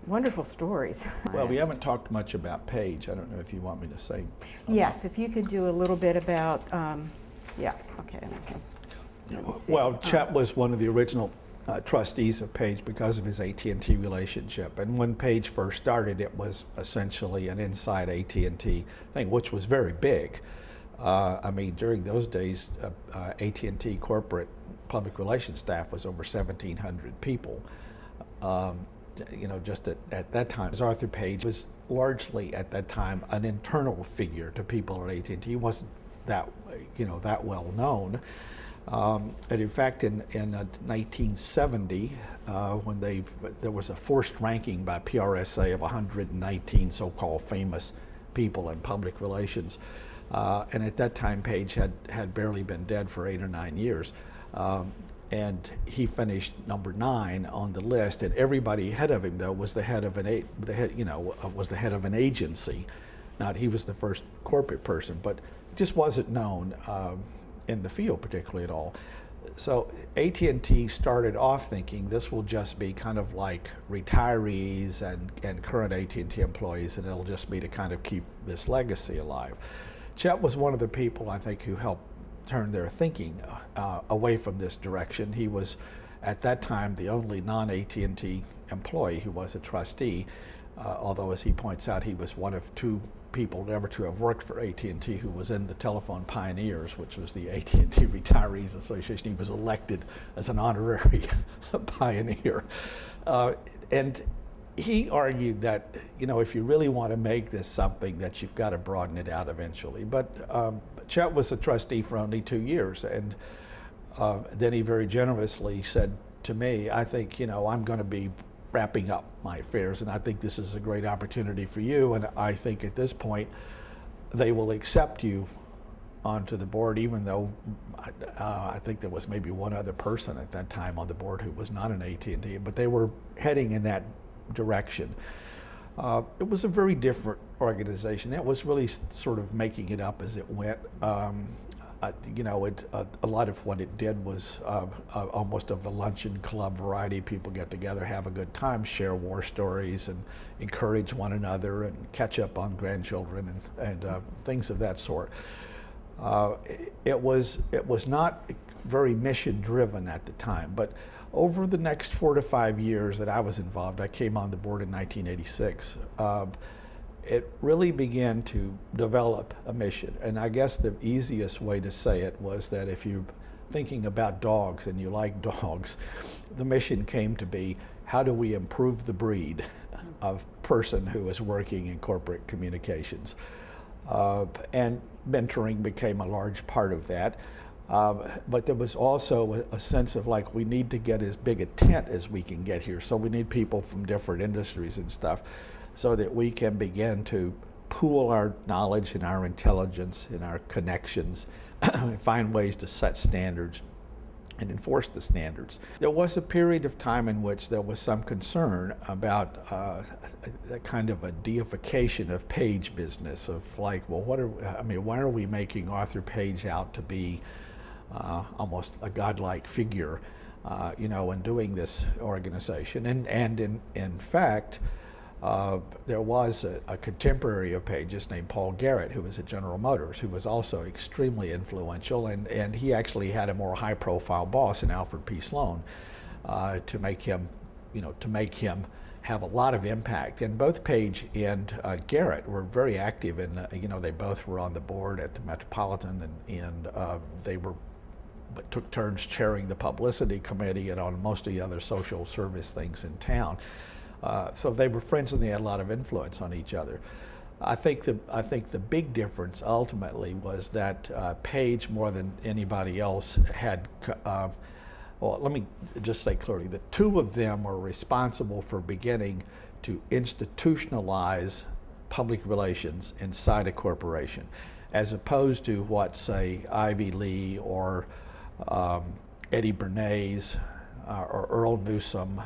wonderful stories. Well, we haven't talked much about Paige. I don't know if you want me to say. Yes, if you could do a little bit about, yeah, okay. Let me see. Well, Chet was one of the original trustees of Paige because of his AT&T relationship. And when Paige first started, it was essentially an inside AT&T thing, which was very big. I mean, during those days, AT&T corporate public relations staff was over 1,700 people. You know, just at that time, Arthur Page was largely at that time an internal figure to people at AT&T. He wasn't that, you know, that well known. And in fact, in 1970, when there was a forced ranking by PRSA of 119 so-called famous people in public relations, and at that time, Page had barely been dead for 8 or 9 years. And he finished number 9 on the list, and everybody ahead of him, though, was the head of was the head of an agency. Not he was the first corporate person, but just wasn't known in the field particularly at all. So AT&T started off thinking this will just be kind of like retirees and current AT&T employees, and it'll just be to kind of keep this legacy alive. Chet was one of the people, I think, who helped turn their thinking away from this direction. He was, at that time, the only non-AT&T employee who was a trustee, although, as he points out, he was one of 2 people never to have worked for AT&T who was in the Telephone Pioneers, which was the AT&T Retirees Association. He was elected as an honorary pioneer. And he argued that, you know, if you really want to make this something, that you've got to broaden it out eventually. But Chet was a trustee for only 2 years, and then he very generously said to me, I think, you know, I'm going to be wrapping up my affairs, and I think this is a great opportunity for you, and I think at this point they will accept you onto the board, even though I think there was maybe one other person at that time on the board who was not an AT&T, but they were heading in that direction. It was a very different organization. That was really sort of making it up as it went. You know, a lot of what it did was almost of a luncheon club variety. People get together, have a good time, share war stories, and encourage one another, and catch up on grandchildren and things of that sort. It was not very mission driven at the time, but over the next 4 to 5 years that I was involved, I came on the board in 1986. It really began to develop a mission. And I guess the easiest way to say it was that if you're thinking about dogs and you like dogs, the mission came to be, how do we improve the breed of person who is working in corporate communications? And mentoring became a large part of that. But there was also a sense of like, we need to get as big a tent as we can get here. So we need people from different industries and stuff, so that we can begin to pool our knowledge and our intelligence and our connections and find ways to set standards and enforce the standards. There was a period of time in which there was some concern about a kind of a deification of Page business, of like, well, why are we making Arthur Page out to be almost a godlike figure, you know, in doing this organization? And in fact, there was a contemporary of Page's named Paul Garrett, who was at General Motors, who was also extremely influential, and he actually had a more high-profile boss in Alfred P. Sloan to make him have a lot of impact. And both Page and Garrett were very active in, you know, they both were on the board at the Metropolitan, and they took turns chairing the publicity committee and on most of the other social service things in town. So they were friends, and they had a lot of influence on each other. I think the big difference ultimately was that Page, more than anybody else, had. Well, let me just say clearly, the 2 of them were responsible for beginning to institutionalize public relations inside a corporation, as opposed to what, say, Ivy Lee or Eddie Bernays or Earl Newsom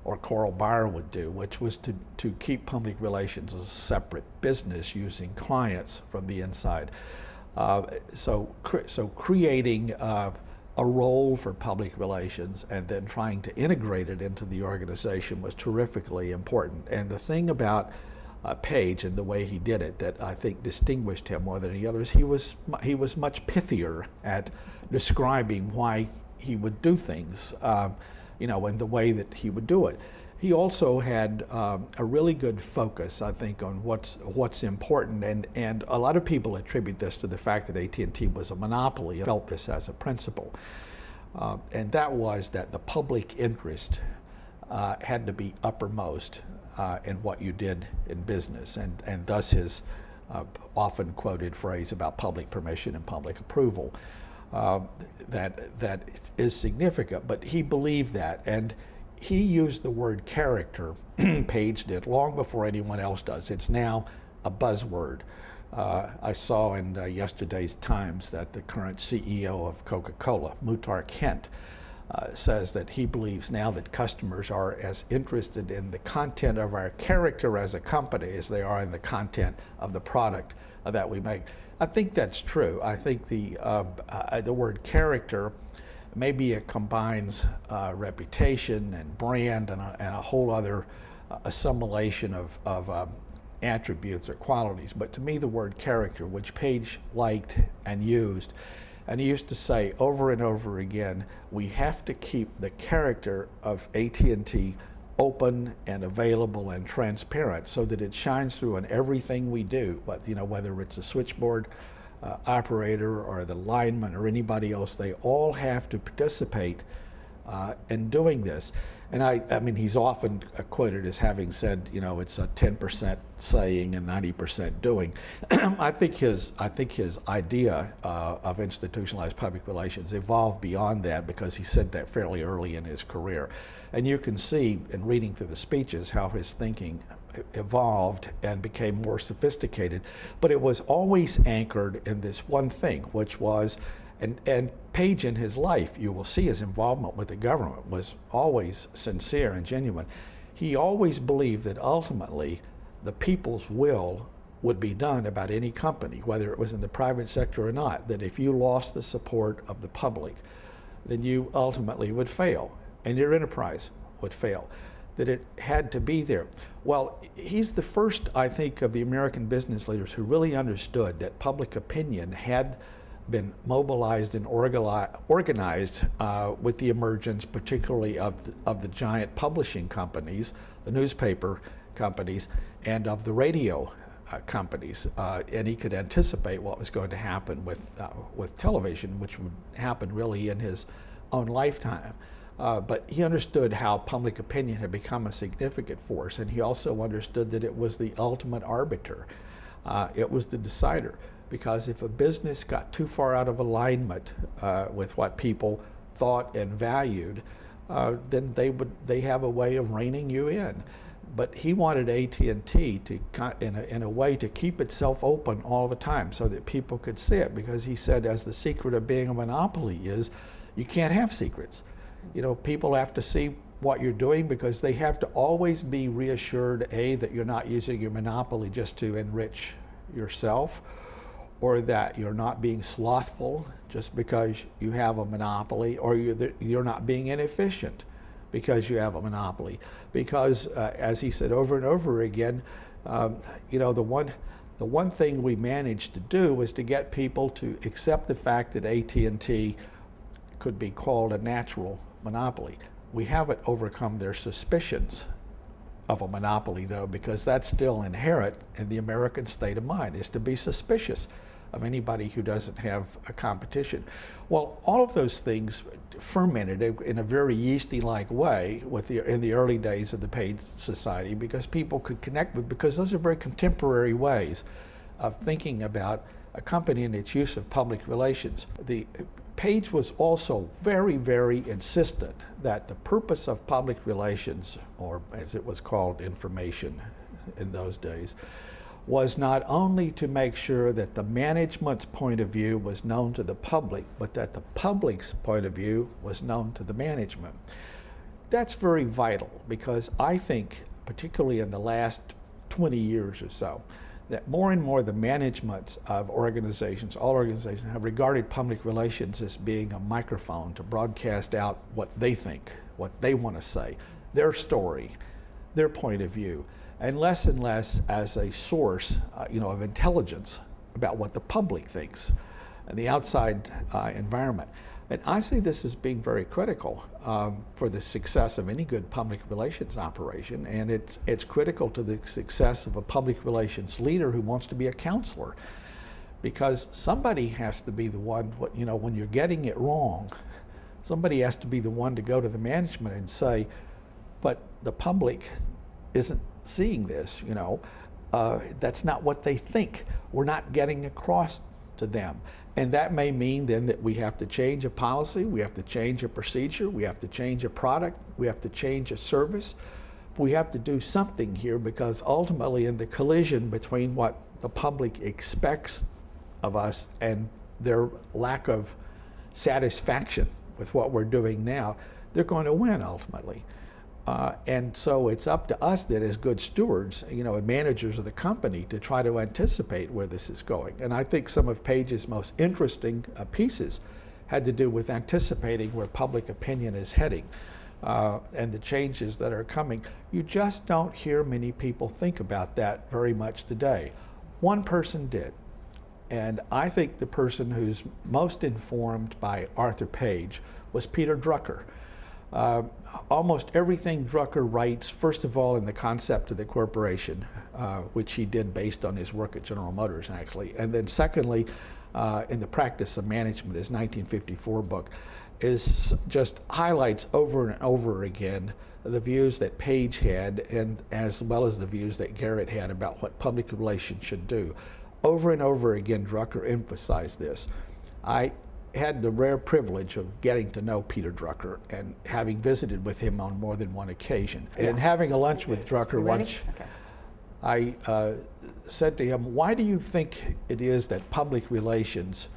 or Coral Byer would do, which was to keep public relations as a separate business using clients from the inside. So creating a role for public relations and then trying to integrate it into the organization was terrifically important. And the thing about Page and the way he did it that I think distinguished him more than any others, he was much pithier at describing why he would do things, and the way that he would do it. He also had a really good focus, I think, on what's important, and a lot of people attribute this to the fact that AT&T was a monopoly. I felt this as a principle, and that was that the public interest had to be uppermost in what you did in business, and thus his often quoted phrase about public permission and public approval. That is significant, but he believed that, and he used the word character, Page did, long before anyone else does. It's now a buzzword. I saw in yesterday's Times that the current CEO of Coca-Cola, Muhtar Kent, says that he believes now that customers are as interested in the content of our character as a company as they are in the content of the product that we make. I think that's true. I think the word character, maybe it combines reputation and brand and a whole other assimilation of attributes or qualities. But to me, the word character, which Page liked and used, and he used to say over and over again, we have to keep the character of AT&T open and available and transparent so that it shines through in everything we do. But whether it's a switchboard operator or the lineman or anybody else, they all have to participate in doing this. And I mean, he's often quoted as having said, it's a 10% saying and 90% doing. I think his idea of institutionalized public relations evolved beyond that because he said that fairly early in his career. And you can see in reading through the speeches how his thinking evolved and became more sophisticated. But it was always anchored in this one thing, which was, and Page in his life, you will see his involvement with the government was always sincere and genuine. He always believed that ultimately the people's will would be done about any company, whether it was in the private sector or not, that if you lost the support of the public, then you ultimately would fail and your enterprise would fail, that it had to be there. Well, he's the first, I think, of the American business leaders who really understood that public opinion had been mobilized and organized with the emergence, particularly of the giant publishing companies, the newspaper companies, and of the radio companies. And he could anticipate what was going to happen with television, which would happen really in his own lifetime. But he understood how public opinion had become a significant force, and he also understood that it was the ultimate arbiter. It was the decider. Because if a business got too far out of alignment with what people thought and valued, then they have a way of reining you in. But he wanted AT&T to, in a way, to keep itself open all the time so that people could see it. Because he said, as the secret of being a monopoly is, you can't have secrets. People have to see what you're doing because they have to always be reassured, A, that you're not using your monopoly just to enrich yourself, or that you're not being slothful just because you have a monopoly, or you're not being inefficient because you have a monopoly. Because, as he said over and over again, the one thing we managed to do was to get people to accept the fact that AT&T could be called a natural monopoly. We haven't overcome their suspicions of a monopoly, though, because that's still inherent in the American state of mind, is to be suspicious of anybody who doesn't have a competition. Well, all of those things fermented in a very yeasty-like way in the early days of the Page Society, because people could connect with, because those are very contemporary ways of thinking about a company and its use of public relations. The Page was also very, very insistent that the purpose of public relations, or as it was called, information in those days, was not only to make sure that the management's point of view was known to the public, but that the public's point of view was known to the management. That's very vital, because I think, particularly in the last 20 years or so, that more and more the management of organizations, all organizations, have regarded public relations as being a microphone to broadcast out what they think, what they want to say, their story, their point of view, and less as a source, of intelligence about what the public thinks and the outside environment. And I see this as being very critical for the success of any good public relations operation, and it's critical to the success of a public relations leader who wants to be a counselor, because somebody has to be the one, when you're getting it wrong, somebody has to be the one to go to the management and say, but the public isn't seeing this, that's not what they think. We're not getting across to them. And that may mean then that we have to change a policy, we have to change a procedure, we have to change a product, we have to change a service. We have to do something here, because ultimately in the collision between what the public expects of us and their lack of satisfaction with what we're doing now, they're going to win ultimately. And so it's up to us then as good stewards, and managers of the company, to try to anticipate where this is going. And I think some of Page's most interesting pieces had to do with anticipating where public opinion is heading and the changes that are coming. You just don't hear many people think about that very much today. One person did. And I think the person who's most informed by Arthur Page was Peter Drucker. Almost everything Drucker writes, first of all, in the concept of the corporation, which he did based on his work at General Motors, actually, and then secondly, in the practice of management, his 1954 book, is just highlights over and over again the views that Page had, and as well as the views that Garrett had about what public relations should do. Over and over again, Drucker emphasized this. I had the rare privilege of getting to know Peter Drucker and having visited with him on more than one occasion. Yeah. And having a lunch with Drucker once, I said to him, why do you think it is that public relations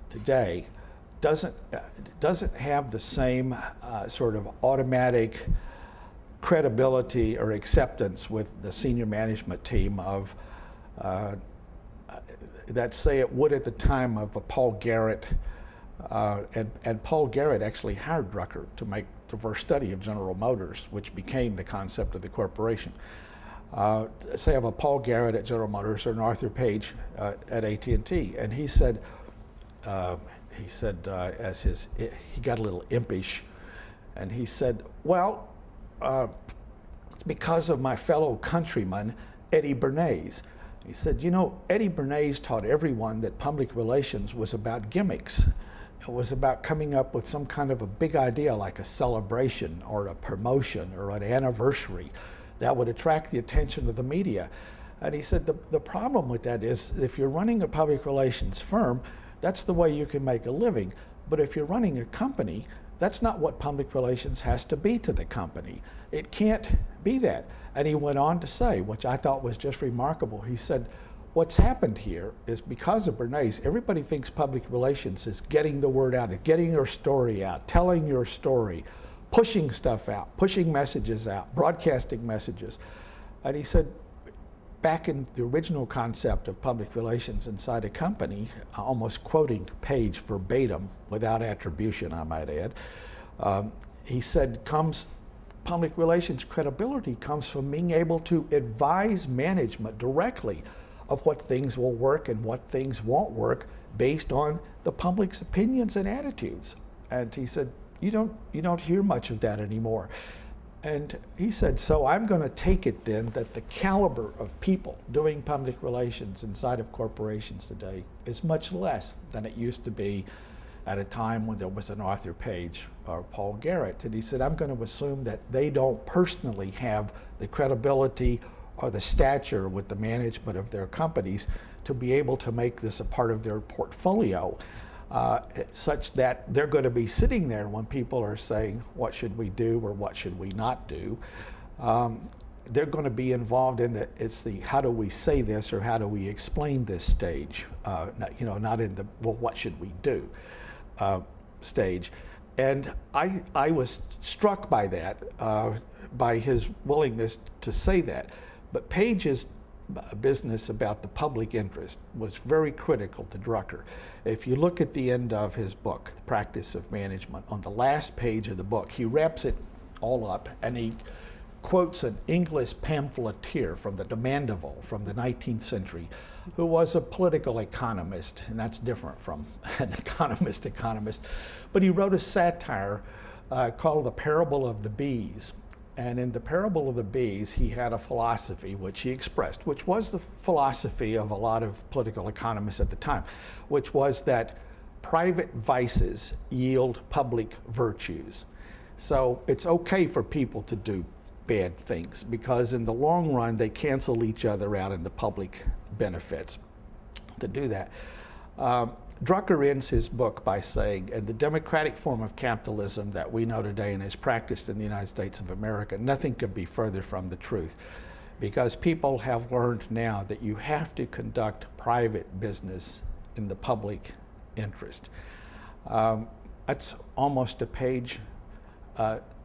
today doesn't have the same sort of automatic credibility or acceptance with the senior management team of that say it would at the time of Paul Garrett, and Paul Garrett actually hired Drucker to make the first study of General Motors, which became the concept of the corporation. Say of a Paul Garrett at General Motors or an Arthur Page at AT&T, and he said, as he got a little impish, and he said, well, it's because of my fellow countryman, Eddie Bernays. He said, Eddie Bernays taught everyone that public relations was about gimmicks. It was about coming up with some kind of a big idea like a celebration or a promotion or an anniversary that would attract the attention of the media. And he said the problem with that is if you're running a public relations firm, that's the way you can make a living. But if you're running a company, that's not what public relations has to be to the company. It can't be that. And he went on to say, which I thought was just remarkable, he said, what's happened here is because of Bernays, everybody thinks public relations is getting the word out, getting your story out, telling your story, pushing stuff out, pushing messages out, broadcasting messages. And he said, back in the original concept of public relations inside a company, almost quoting Page verbatim, without attribution, I might add, he said, public relations credibility comes from being able to advise management directly of what things will work and what things won't work based on the public's opinions and attitudes. And he said, you don't hear much of that anymore. And he said, so I'm going to take it then that the caliber of people doing public relations inside of corporations today is much less than it used to be at a time when there was an Arthur Page or Paul Garrett. And he said, I'm going to assume that they don't personally have the credibility or the stature with the management of their companies to be able to make this a part of their portfolio, such that they're going to be sitting there when people are saying, what should we do or what should we not do? They're going to be involved in the how do we say this or how do we explain this stage, not in the, well, what should we do stage. And I was struck by that, by his willingness to say that. But Page is business about the public interest was very critical to Drucker. If you look at the end of his book, The Practice of Management, on the last page of the book, he wraps it all up and he quotes an English pamphleteer from the de Mandeville from the 19th century, who was a political economist, and that's different from an economist, but he wrote a satire called The Parable of the Bees. And in The Parable of the Bees, he had a philosophy which he expressed, which was the philosophy of a lot of political economists at the time, which was that private vices yield public virtues. So it's okay for people to do bad things because in the long run, they cancel each other out in the public benefits to do that. Drucker ends his book by saying, in the democratic form of capitalism that we know today and is practiced in the United States of America, nothing could be further from the truth. Because people have learned now that you have to conduct private business in the public interest. That's almost a Page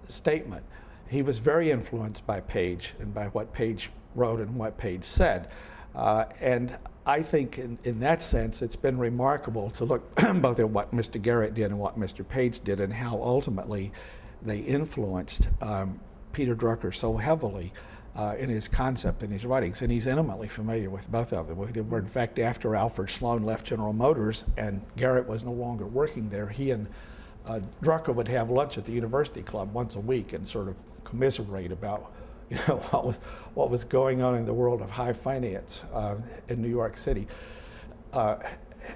statement. He was very influenced by Page and by what Page wrote and what Page said. And I think in that sense, it's been remarkable to look both at what Mr. Garrett did and what Mr. Page did and how ultimately they influenced Peter Drucker so heavily in his concept and his writings. And he's intimately familiar with both of them. They were, in fact, after Alfred Sloan left General Motors and Garrett was no longer working there, he and Drucker would have lunch at the University Club once a week and sort of commiserate about what was going on in the world of high finance in New York City.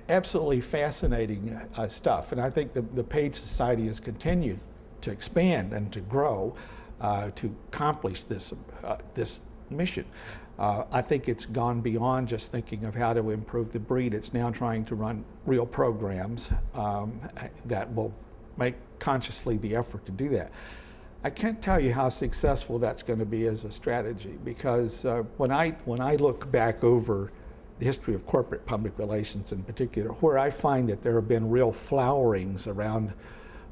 Absolutely fascinating stuff, and I think the Page Society has continued to expand and to grow to accomplish this mission. I think it's gone beyond just thinking of how to improve the breed. It's now trying to run real programs that will make consciously the effort to do that. I can't tell you how successful that's going to be as a strategy because when I look back over the history of corporate public relations in particular, where I find that there have been real flowerings around,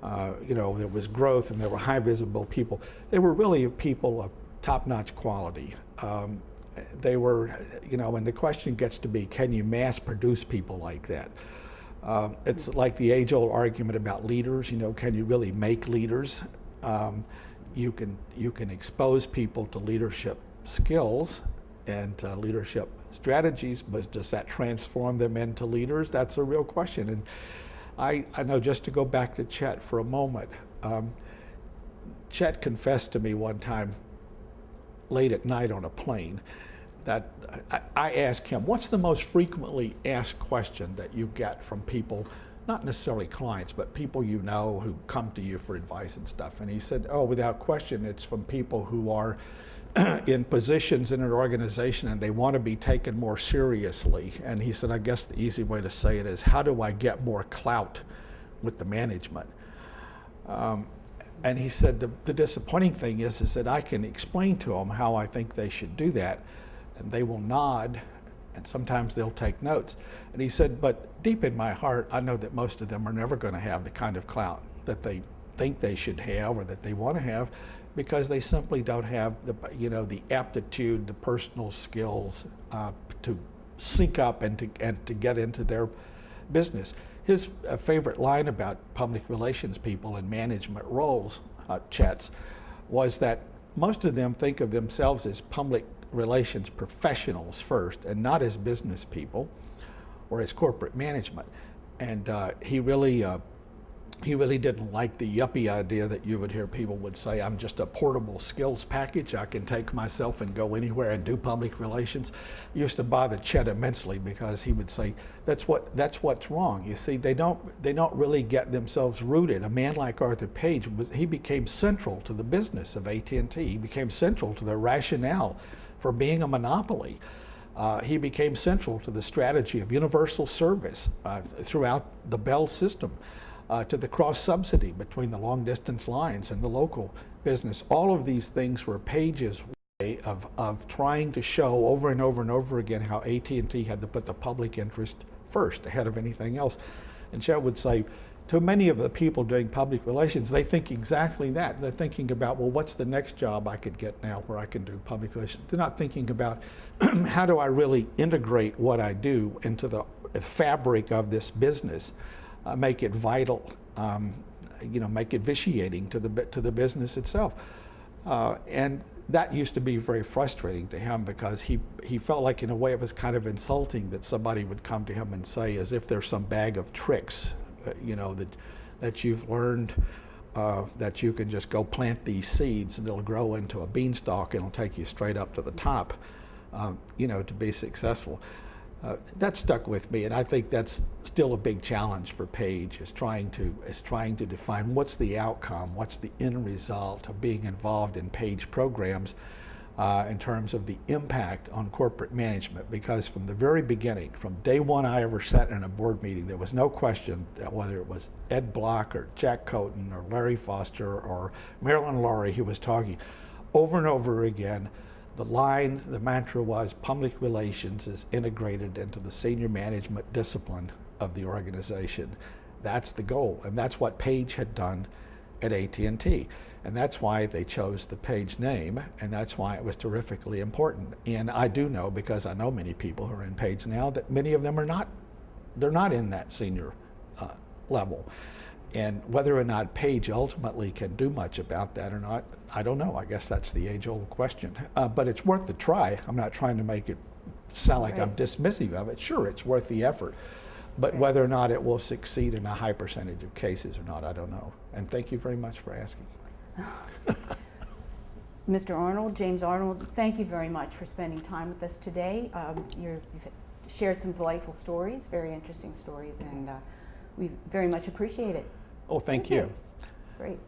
there was growth and there were high visible people. They were really people of top-notch quality. They were, and the question gets to be, can you mass produce people like that? It's like the age-old argument about leaders, can you really make leaders? You can expose people to leadership skills and leadership strategies, but does that transform them into leaders? That's a real question. And I know, just to go back to Chet for a moment, Chet confessed to me one time late at night on a plane that I asked him, what's the most frequently asked question that you get from people, not necessarily clients, but people you know who come to you for advice and stuff? And he said, oh, without question, it's from people who are in positions in an organization and they want to be taken more seriously. And he said, I guess the easy way to say it is, how do I get more clout with the management? And he said, the disappointing thing is that I can explain to them how I think they should do that, and they will nod, and sometimes they'll take notes. And he said, but deep in my heart, I know that most of them are never going to have the kind of clout that they think they should have or that they want to have, because they simply don't have the aptitude, the personal skills to sync up and to get into their business. His favorite line about public relations people in management roles, Chet's, was that most of them think of themselves as public relations professionals first and not as business people or as corporate management. And he really didn't like the yuppie idea that you would hear people would say, I'm just a portable skills package. I can take myself and go anywhere and do public relations. It used to bother Chet immensely because he would say, that's what's wrong. You see, they don't really get themselves rooted. A man like Arthur Page, he became central to the business of AT&T. He became central to the rationale for being a monopoly. He became central to the strategy of universal service throughout the Bell system. To the cross-subsidy between the long-distance lines and the local business. All of these things were Page's way of trying to show over and over and over again how AT&T had to put the public interest first, ahead of anything else. And Chet would say, to many of the people doing public relations, they think exactly that. They're thinking about, well, what's the next job I could get now where I can do public relations? They're not thinking about how do I really integrate what I do into the fabric of this business, make it vital, make it vitiating to the business itself. And that used to be very frustrating to him because he felt like in a way it was kind of insulting that somebody would come to him and say, as if there's some bag of tricks, that you've learned, that you can just go plant these seeds and they'll grow into a beanstalk and it'll take you straight up to the top, to be successful. That stuck with me, and I think that's still a big challenge for Page, is trying to define what's the outcome, what's the end result of being involved in Page programs in terms of the impact on corporate management. Because from the very beginning, from day one I ever sat in a board meeting, there was no question that whether it was Ed Block or Jack Coton or Larry Foster or Marilyn Laurie who was talking, over and over again, the mantra was public relations is integrated into the senior management discipline of the organization. That's the goal, and that's what Page had done at AT&T. And that's why they chose the Page name, and that's why it was terrifically important. And I do know, because I know many people who are in Page now, that many of them they're not in that senior level. And whether or not Page ultimately can do much about that or not, I don't know. I guess that's the age-old question. But it's worth the try. I'm not trying to make it sound like I'm dismissive of it. Sure, it's worth the effort. But whether or not it will succeed in a high percentage of cases or not, I don't know. And thank you very much for asking. Mr. Arnold, James Arnold, thank you very much for spending time with us today. You've shared some delightful stories, very interesting stories, and we very much appreciate it. Oh, thank you. Great.